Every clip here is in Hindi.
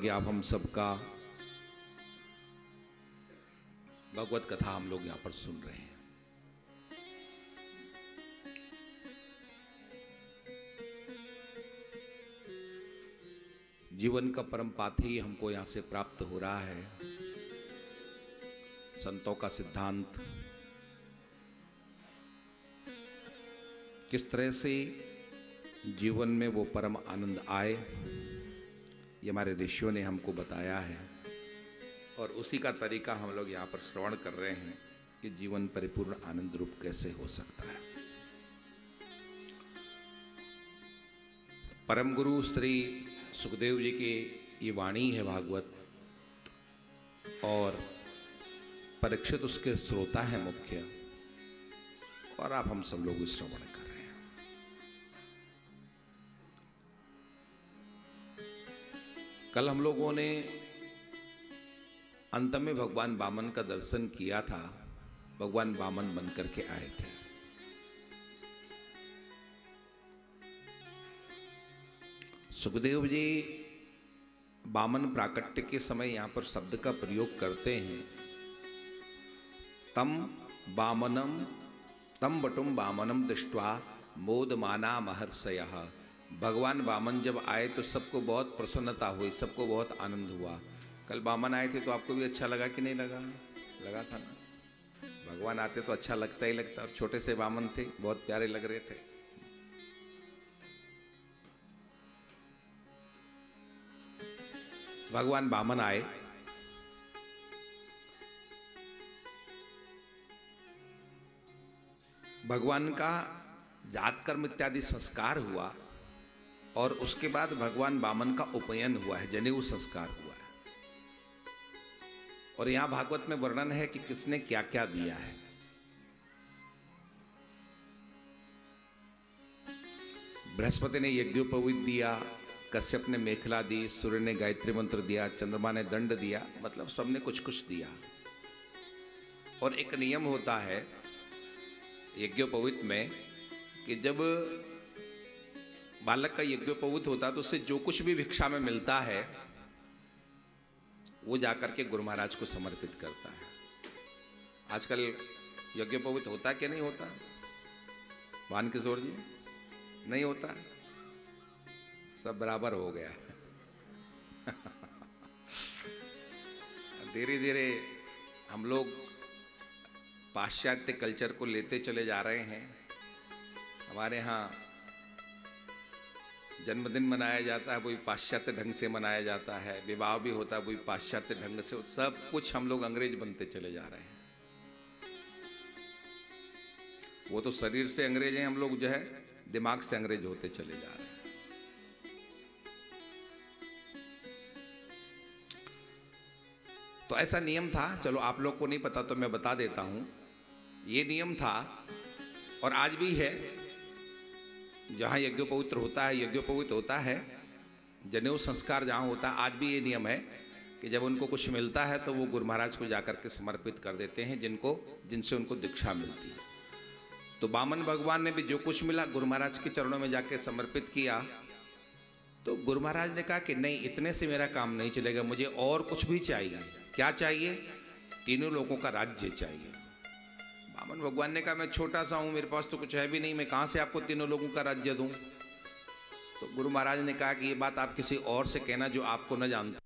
सौभाग्य आप हम सबका भगवत कथा हम लोग यहां पर सुन रहे हैं। जीवन का परम पाथी हमको यहां से प्राप्त हो रहा है। संतों का सिद्धांत किस तरह से जीवन में वो परम आनंद आए, ये हमारे ऋषियों ने हमको बताया है और उसी का तरीका हम लोग यहाँ पर श्रवण कर रहे हैं कि जीवन परिपूर्ण आनंद रूप कैसे हो सकता है। परम गुरु श्री सुखदेव जी की ये वाणी है भागवत, और परीक्षित उसके श्रोता है मुख्य, और आप हम सब लोग श्रवण कर रहे हैं। कल हम लोगों ने अंत में भगवान वामन का दर्शन किया था। भगवान वामन बन करके आए थे। सुखदेव जी वामन प्राकट्य के समय यहां पर शब्द का प्रयोग करते हैं, तम वामनम तम बटुम वामनम दृष्ट्वा मोदमाना महर्षयः। भगवान वामन जब आए तो सबको बहुत प्रसन्नता हुई, सबको बहुत आनंद हुआ। कल वामन आए थे तो आपको भी अच्छा लगा कि नहीं लगा? लगा था ना। भगवान आते तो अच्छा लगता ही लगता, और छोटे से वामन थे, बहुत प्यारे लग रहे थे। भगवान वामन आए, भगवान का जात कर्म इत्यादि संस्कार हुआ, और उसके बाद भगवान वामन का उपनयन हुआ है, जनेऊ संस्कार हुआ है। और यहां भागवत में वर्णन है कि किसने क्या क्या दिया है। बृहस्पति ने यज्ञोपवीत दिया, कश्यप ने मेखला दी, सूर्य ने गायत्री मंत्र दिया, चंद्रमा ने दंड दिया, मतलब सबने कुछ कुछ दिया। और एक नियम होता है यज्ञोपवीत में कि जब बालक का यज्ञोपवीत होता है तो उससे जो कुछ भी भिक्षा में मिलता है वो जाकर के गुरु महाराज को समर्पित करता है। आजकल यज्ञोपवीत होता क्या नहीं होता? भान किशोर जी, नहीं होता, सब बराबर हो गया। धीरे धीरे हम लोग पाश्चात्य कल्चर को लेते चले जा रहे हैं। हमारे यहाँ जन्मदिन मनाया जाता है, वही पाश्चात्य ढंग से मनाया जाता है, विवाह भी होता है वही पाश्चात्य ढंग से, सब कुछ हम लोग अंग्रेज बनते चले जा रहे हैं। वो तो शरीर से अंग्रेज हैं, हम लोग जो है दिमाग से अंग्रेज होते चले जा रहे हैं। तो ऐसा नियम था, चलो आप लोग को नहीं पता तो मैं बता देता हूं। ये नियम था और आज भी है। जहाँ यज्ञोपवीत होता है, यज्ञोपवीत होता है, जनेऊ संस्कार जहाँ होता है, आज भी ये नियम है कि जब उनको कुछ मिलता है तो वो गुरु महाराज को जाकर के समर्पित कर देते हैं, जिनसे उनको दीक्षा मिलती है। तो वामन भगवान ने भी जो कुछ मिला गुरु महाराज के चरणों में जाके समर्पित किया। तो गुरु महाराज ने कहा कि नहीं, इतने से मेरा काम नहीं चलेगा, मुझे और कुछ भी चाहिए। क्या चाहिए? तीनों लोगों का राज्य चाहिए। वामन भगवान ने कहा मैं छोटा सा हूं, मेरे पास तो कुछ है भी नहीं, मैं कहां से आपको तीनों लोगों का राज्य दूं? तो गुरु महाराज ने कहा कि ये बात आप किसी और से कहना जो आपको न जानता।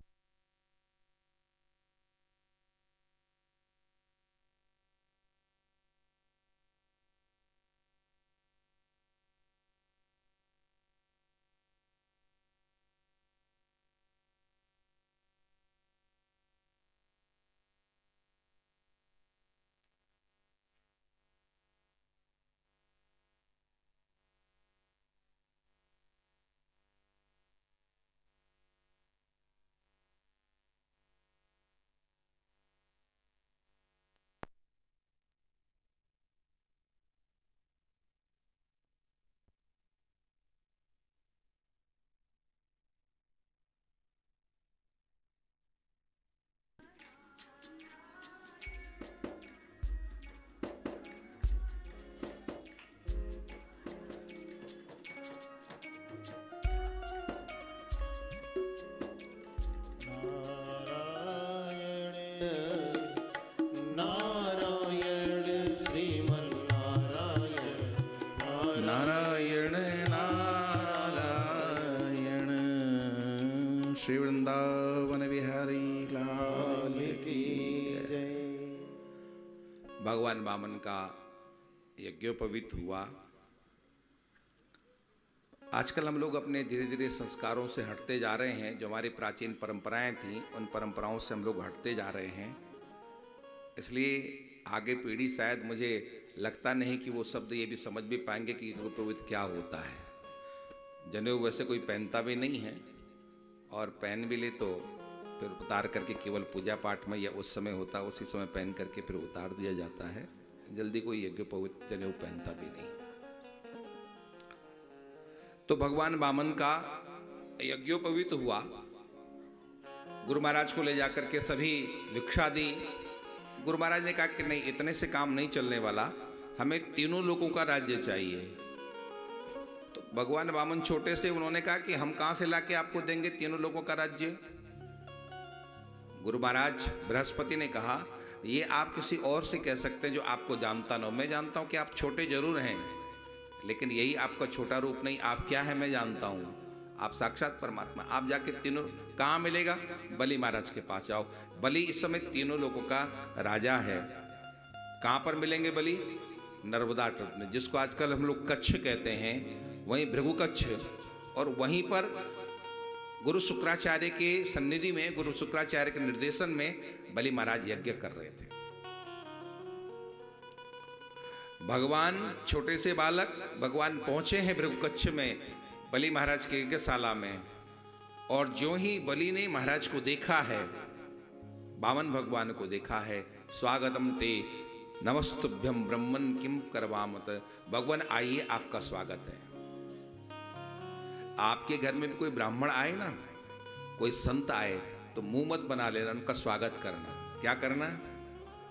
की जय। भगवान वामन का यज्ञोपवीत हुआ। आजकल हम लोग अपने धीरे धीरे संस्कारों से हटते जा रहे हैं। जो हमारी प्राचीन परंपराएं थीं, उन परंपराओं से हम लोग हटते जा रहे हैं। इसलिए आगे पीढ़ी शायद मुझे लगता नहीं कि वो शब्द ये भी समझ भी पाएंगे कि यज्ञोपवीत क्या होता है। जनेऊ वैसे कोई पहनता भी नहीं है, और पहन भी ले तो फिर उतार करके केवल पूजा पाठ में या उस समय होता उसी समय पहन करके फिर उतार दिया जाता है। जल्दी कोई यज्ञोपवीत जनेऊ पहनता भी नहीं। तो भगवान वामन का यज्ञोपवीत हुआ। गुरु महाराज को ले जाकर के सभी भिक्षा दी। गुरु महाराज ने कहा कि नहीं, इतने से काम नहीं चलने वाला, हमें तीनों लोगों का राज्य चाहिए। तो भगवान वामन छोटे से उन्होंने कहा कि हम कहां से लाके आपको देंगे तीनों लोगों का राज्य। गुरु महाराज बृहस्पति ने कहा, ये आप किसी और से कह सकते हैं जो आपको जानता ना हो। मैं जानता हूं कि आप छोटे जरूर हैं, लेकिन यही आपका छोटा रूप नहीं। आप क्या है मैं जानता हूं, आप साक्षात परमात्मा। आप जाके तीनों कहां मिलेगा? बलि महाराज के पास जाओ। बलि इस समय तीनों लोगों का राजा है। कहां पर मिलेंगे बलि? नर्मदा तट में, जिसको आजकल हम लोग कच्छ कहते हैं, वहीं भृगु कच्छ। और वहीं पर गुरु शुक्राचार्य के सन्निधि में, गुरु शुक्राचार्य के निर्देशन में बलि महाराज यज्ञ कर रहे थे। भगवान छोटे से बालक, भगवान पहुंचे हैं भृगुकच्छ में बलि महाराज के यज्ञशाला में। और जो ही बलि ने महाराज को देखा है, वामन भगवान को देखा है, स्वागतम ते नमस्तुभ्यम ब्रह्मन किम करवामत। भगवान आइए, आपका स्वागत है। आपके घर में भी कोई ब्राह्मण आए ना, कोई संत आए, तो मुंह मत बना लेना, उनका स्वागत करना। क्या करना?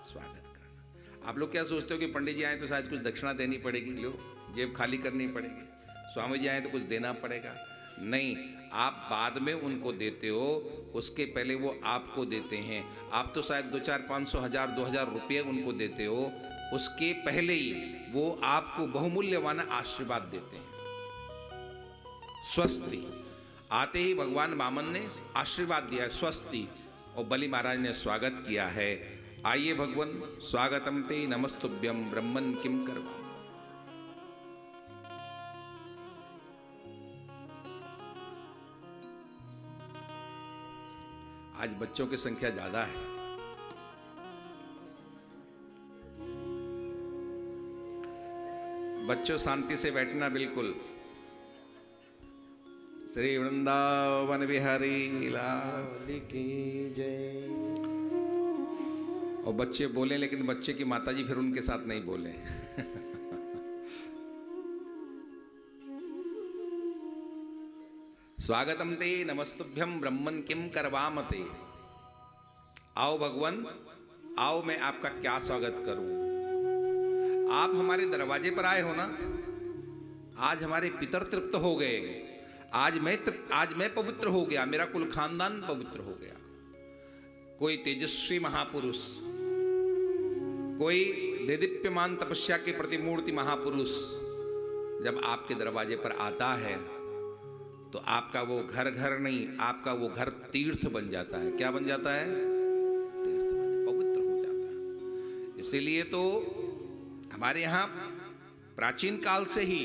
स्वागत करना। आप लोग क्या सोचते हो कि पंडित जी आए तो शायद कुछ दक्षिणा देनी पड़ेगी, लो जेब खाली करनी पड़ेगी। स्वामी जी आए तो कुछ देना पड़ेगा। नहीं, आप बाद में उनको देते हो, उसके पहले वो आपको देते हैं। आप तो शायद 2, 4, 500, 1000, 2000 रुपये उनको देते हो, उसके पहले ही वो आपको बहुमूल्यवान आशीर्वाद देते हैं। स्वस्ति आते ही भगवान वामन ने आशीर्वाद दिया, स्वस्ति। और बलि महाराज ने स्वागत किया है। आइए भगवान, स्वागतम ते नमस्तुभ्यम ब्रह्मन किम करवा। आज बच्चों की संख्या ज्यादा है। बच्चों शांति से बैठना बिल्कुल। श्री वृंदावन बिहारी लाल की जय। और बच्चे बोले, लेकिन बच्चे की माताजी फिर उनके साथ नहीं बोले। स्वागतम ते नमस्तुभ्यम ब्रह्मन किम करवामते। आओ भगवान, आओ, मैं आपका क्या स्वागत करूं। आप हमारे दरवाजे पर आए हो ना। आज हमारे पितर तृप्त हो गए, आज मैं पवित्र हो गया, मेरा कुल खानदान पवित्र हो गया। कोई तेजस्वी महापुरुष, कोई देदीप्यमान तपस्या के प्रतिमूर्ति महापुरुष जब आपके दरवाजे पर आता है, तो आपका वो घर घर नहीं, आपका वो घर तीर्थ बन जाता है। क्या बन जाता है? तीर्थ बन, पवित्र हो जाता है। इसीलिए तो हमारे यहाँ प्राचीन काल से ही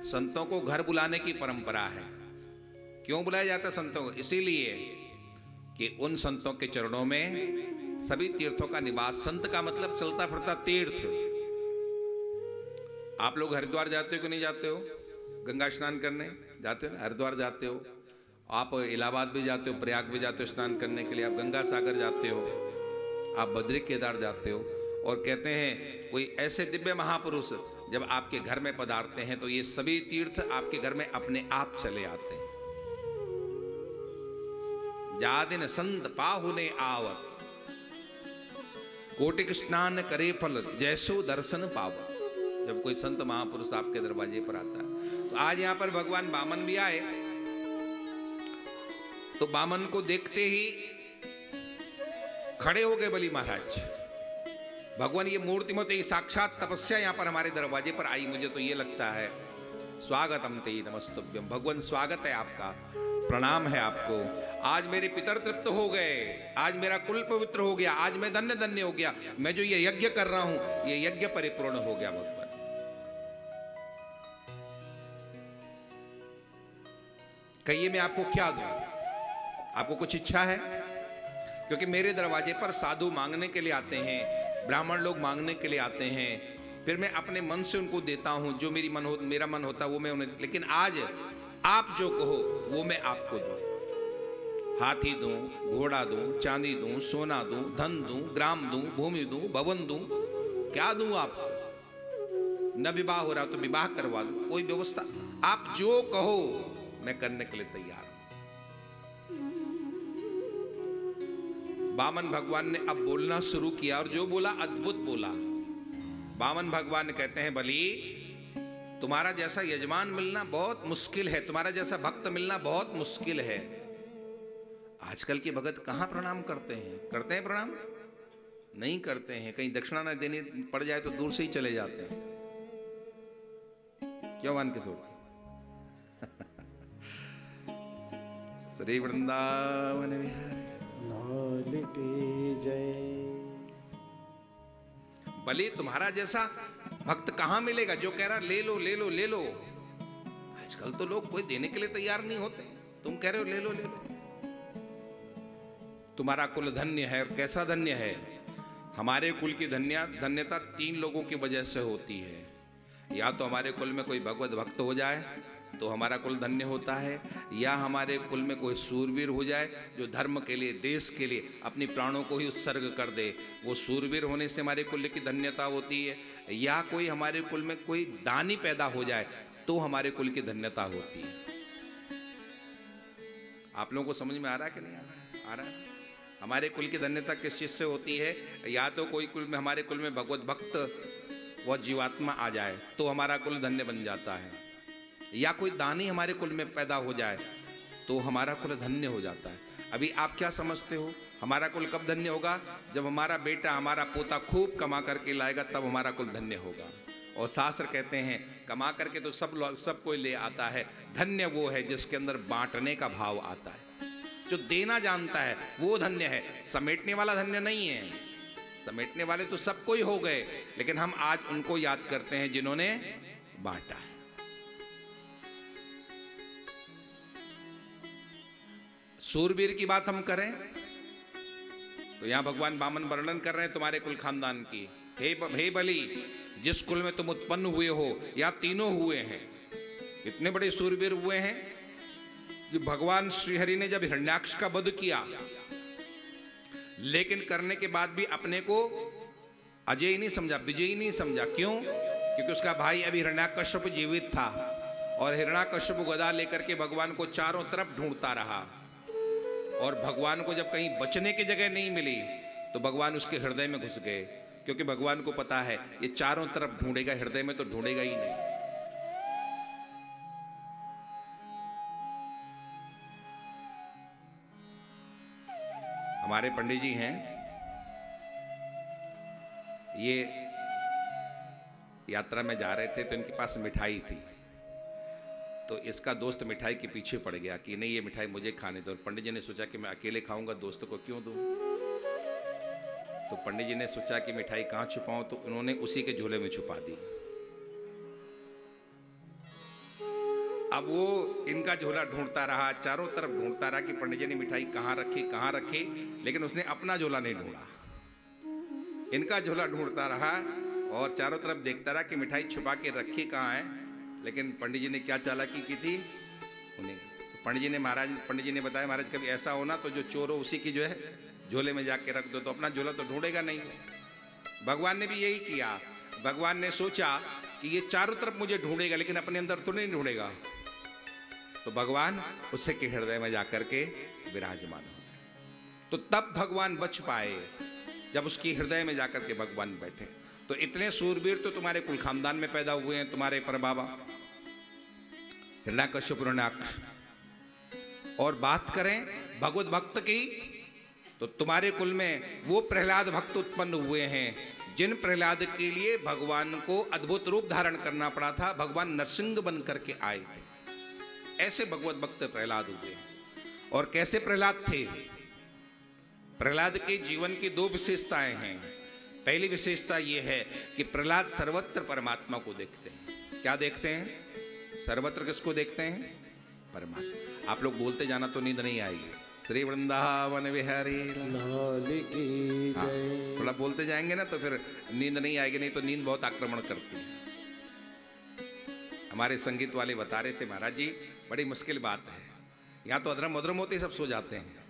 संतों को घर बुलाने की परंपरा है। क्यों बुलाया जाता है संतों को? इसीलिए कि उन संतों के चरणों में सभी तीर्थों का निवास। संत का मतलब चलता फिरता तीर्थ। आप लोग हरिद्वार जाते हो कि नहीं जाते हो? गंगा स्नान करने जाते हो ना, हरिद्वार जाते हो, आप इलाहाबाद भी जाते हो, प्रयाग भी जाते हो स्नान करने के लिए, आप गंगा सागर जाते हो, आप बद्री केदार जाते हो। और कहते हैं कोई ऐसे दिव्य महापुरुष जब आपके घर में पधारते हैं तो ये सभी तीर्थ आपके घर में अपने आप चले आते हैं। जा दिन संत पाहुने आवत, कोटिक स्नान करे फल, जैसो दर्शन पावत। जब कोई संत महापुरुष आपके दरवाजे पर आता है, तो आज यहां पर भगवान वामन भी आए। तो वामन को देखते ही खड़े हो गए बलि महाराज। भगवान ये मूर्ति में तो ये साक्षात तपस्या यहां पर हमारे दरवाजे पर आई, मुझे तो ये लगता है। स्वागतम ते नमस्तुभ्यम, भगवान स्वागत है आपका। प्रणाम है आपको। आज मेरे पितर तृप्त हो गए, आज मेरा कुल पवित्र हो गया, आज मैं धन्य धन्य हो गया। मैं जो ये यज्ञ कर रहा हूं ये यज्ञ परिपूर्ण हो गया भगवान। कहिए मैं आपको क्या दूं? आपको कुछ इच्छा है? क्योंकि मेरे दरवाजे पर साधु मांगने के लिए आते हैं, ब्राह्मण लोग मांगने के लिए आते हैं, फिर मैं अपने मन से उनको देता हूं। जो मेरा मन होता वो मैं उन्हें, लेकिन आज आप जो कहो वो मैं आपको दूं। हाथी दूं, घोड़ा दूं, चांदी दूं, सोना दूं, धन दूं, ग्राम दूं, भूमि दूं, भवन दूं, क्या दूं आपको? न विवाह हो रहा तो विवाह करवा दूं, कोई व्यवस्था, आप जो कहो मैं करने के लिए तैयार हूं। वामन भगवान ने अब बोलना शुरू किया और जो बोला अद्भुत बोला। वामन भगवान कहते हैं, बलि तुम्हारा जैसा यजमान मिलना बहुत मुश्किल है, तुम्हारा जैसा भक्त मिलना बहुत मुश्किल है। आजकल के भगत कहां प्रणाम करते हैं? करते हैं प्रणाम? नहीं करते हैं। कहीं दक्षिणा न देनी पड़ जाए तो दूर से ही चले जाते हैं। क्यों मान के सोचते? श्री वृंदावन विहारी लाल की जय। बलि तुम्हारा जैसा भक्त कहां मिलेगा जो कह रहा ले लो ले लो ले लो। आजकल तो लोग कोई देने के लिए तैयार नहीं होते, तुम कह रहे हो ले लो ले लो। तुम्हारा कुल धन्य है। और कैसा धन्य है? हमारे कुल की धन्यता 3 लोगों की वजह से होती है। या तो हमारे कुल में कोई भगवत भक्त हो जाए तो हमारा कुल धन्य होता है, या हमारे कुल में कोई सूरवीर हो जाए जो धर्म के लिए, देश के लिए अपनी प्राणों को ही उत्सर्ग कर दे, वो सूरवीर होने से हमारे कुल की धन्यता होती है। या कोई हमारे कुल में कोई दानी पैदा हो जाए तो हमारे कुल की धन्यता होती है। आप लोगों को समझ में आ रहा है कि नहीं आ रहा है? आ रहा है। हमारे कुल की धन्यता किस चीज से होती है? या तो कोई कुल में, हमारे कुल में भगवत भक्त व जीवात्मा आ जाए तो हमारा कुल धन्य बन जाता है, या कोई दानी हमारे कुल में पैदा हो जाए तो हमारा कुल धन्य हो जाता है। अभी आप क्या समझते हो हमारा कुल कब धन्य होगा? जब हमारा बेटा, हमारा पोता खूब कमा करके लाएगा तब हमारा कुल धन्य होगा। और शास्त्र कहते हैं कमा करके तो सब कोई ले आता है, धन्य वो है जिसके अंदर बांटने का भाव आता है, जो देना जानता है वो धन्य है। समेटने वाला धन्य नहीं है। समेटने वाले तो सब कोई हो गए, लेकिन हम आज उनको याद करते हैं जिन्होंने बांटा है। सूरवीर की बात हम करें तो यहां भगवान वामन वर्णन कर रहे हैं तुम्हारे कुल खानदान की। हे बलि, जिस कुल में तुम उत्पन्न हुए हो या तीनों हुए हैं, इतने बड़े सूरवीर हुए हैं कि भगवान श्रीहरि ने जब हिरण्याक्ष का वध किया, लेकिन करने के बाद भी अपने को अजय नहीं समझा, विजयी नहीं समझा। क्यों? क्योंकि उसका भाई अभी हिरण्याकश्यप जीवित था और हिरण्याकश्यप गदा लेकर के भगवान को चारों तरफ ढूंढता रहा। और भगवान को जब कहीं बचने की जगह नहीं मिली तो भगवान उसके हृदय में घुस गए, क्योंकि भगवान को पता है ये चारों तरफ ढूंढेगा, हृदय में तो ढूंढेगा ही नहीं। हमारे पंडित जी हैं, ये यात्रा में जा रहे थे तो इनके पास मिठाई थी, तो इसका दोस्त मिठाई के पीछे पड़ गया कि नहीं ये मिठाई मुझे खाने दो। पंडित जी ने सोचा कि मैं अकेले खाऊंगा, दोस्त को क्यों दूं। तो पंडित जी ने सोचा कि मिठाई कहां छुपाऊं, तो उन्होंने उसी के झोले में छुपा दी। अब वो इनका झोला ढूंढता रहा, चारों तरफ ढूंढता रहा कि पंडित जी ने मिठाई कहां रखी, लेकिन उसने अपना झोला नहीं ढूंढा। इनका झोला ढूंढता रहा और चारों तरफ देखता रहा कि मिठाई छुपा के रखी कहां है। लेकिन पंडित जी ने क्या चालाकी की थी उन्हें, पंडित जी ने बताया महाराज कभी ऐसा होना तो जो चोर हो उसी की जो है झोले में जाके रख दो, तो अपना झोला तो ढूंढेगा नहीं। भगवान ने भी यही किया। भगवान ने सोचा कि ये चारों तरफ मुझे ढूंढेगा लेकिन अपने अंदर तो नहीं ढूंढेगा, तो भगवान उसे के हृदय में जाकर के विराजमान हो गए। तो तब भगवान बच पाए जब उसकी हृदय में जाकर के भगवान बैठे। तो इतने सूरवीर तो तुम्हारे कुल खानदान में पैदा हुए हैं, तुम्हारे परबाबा हिरण्याकश्यप हिरण्याक्ष। और बात करें भगवत भक्त की तो तुम्हारे कुल में वो प्रहलाद भक्त उत्पन्न हुए हैं जिन प्रहलाद के लिए भगवान को अद्भुत रूप धारण करना पड़ा था, भगवान नरसिंह बन करके आए थे। ऐसे भगवत भक्त प्रहलाद हुए हैं। और कैसे प्रहलाद थे? प्रहलाद के जीवन की दो विशेषताएं हैं। पहली विशेषता यह है कि प्रहलाद सर्वत्र परमात्मा को देखते हैं। क्या देखते हैं? सर्वत्र किसको देखते हैं? परमात्मा। आप लोग बोलते जाना तो नींद नहीं आएगी। श्री वृंदावन विहारी लाल की हाँ, जय। थोड़ा बोलते जाएंगे ना तो फिर नींद नहीं आएगी, नहीं तो नींद बहुत आक्रमण करती है। हमारे संगीत वाले बता रहे थे, महाराज जी बड़ी मुश्किल बात है, यहाँ तो अधरम अधरम होते सब सो जाते हैं,